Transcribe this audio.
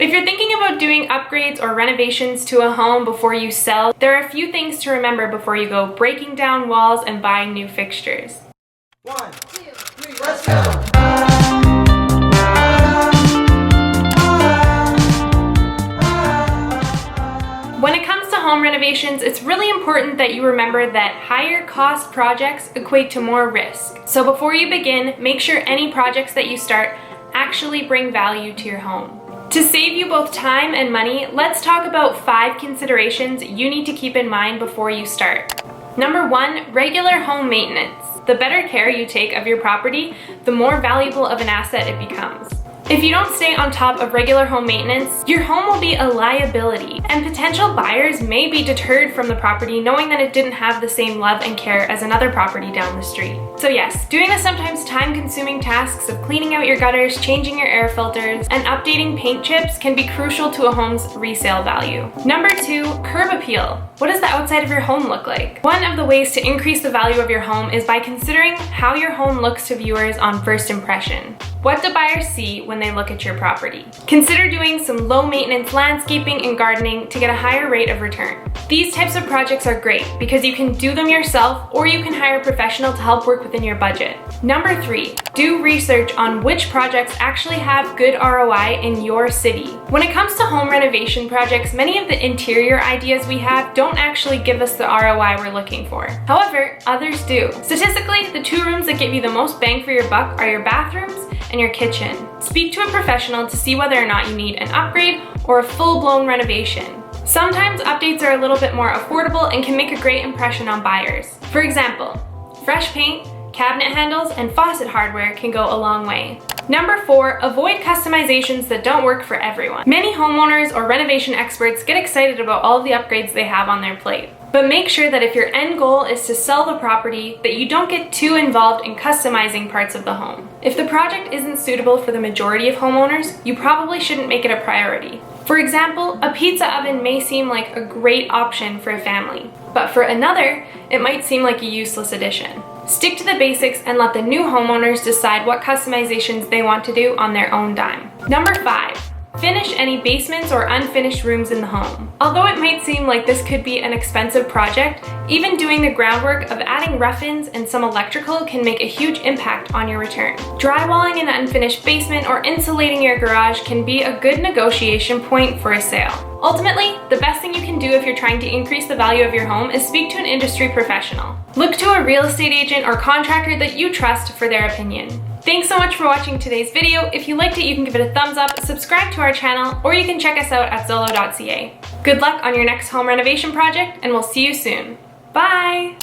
If you're thinking about doing upgrades or renovations to a home before you sell, there are a few things to remember before you go breaking down walls and buying new fixtures. 1, 2, 3, let's go! When it comes to home renovations, it's really important that you remember that higher cost projects equate to more risk. So before you begin, make sure any projects that you start actually bring value to your home. To save you both time and money, let's talk about 5 considerations you need to keep in mind before you start. Number 1, regular home maintenance. The better care you take of your property, the more valuable of an asset it becomes. If you don't stay on top of regular home maintenance, your home will be a liability, and potential buyers may be deterred from the property knowing that it didn't have the same love and care as another property down the street. So yes, doing the sometimes time-consuming tasks of cleaning out your gutters, changing your air filters, and updating paint chips can be crucial to a home's resale value. Number 2, curb appeal. What does the outside of your home look like? One of the ways to increase the value of your home is by considering how your home looks to viewers on first impression. What do buyers see when they look at your property? Consider doing some low-maintenance landscaping and gardening to get a higher rate of return. These types of projects are great because you can do them yourself or you can hire a professional to help work within your budget. Number 3, do research on which projects actually have good ROI in your city. When it comes to home renovation projects, many of the interior ideas we have don't actually give us the ROI we're looking for. However, others do. Statistically, the 2 rooms that give you the most bang for your buck are your bathrooms and your kitchen. Speak to a professional to see whether or not you need an upgrade or a full-blown renovation. Sometimes updates are a little bit more affordable and can make a great impression on buyers. For example, fresh paint, cabinet handles, and faucet hardware can go a long way. Number 4, avoid customizations that don't work for everyone. Many homeowners or renovation experts get excited about all of the upgrades they have on their plate. But make sure that if your end goal is to sell the property, that you don't get too involved in customizing parts of the home. If the project isn't suitable for the majority of homeowners, you probably shouldn't make it a priority. For example, a pizza oven may seem like a great option for a family, but for another, it might seem like a useless addition. Stick to the basics and let the new homeowners decide what customizations they want to do on their own dime. Number 5. Finish any basements or unfinished rooms in the home. Although it might seem like this could be an expensive project, even doing the groundwork of adding rough-ins and some electrical can make a huge impact on your return. Drywalling an unfinished basement or insulating your garage can be a good negotiation point for a sale. Ultimately, the best thing you can do if you're trying to increase the value of your home is speak to an industry professional. Look to a real estate agent or contractor that you trust for their opinion. Thanks so much for watching today's video. If you liked it, you can give it a thumbs up, subscribe to our channel, or you can check us out at zolo.ca. Good luck on your next home renovation project, and we'll see you soon. Bye!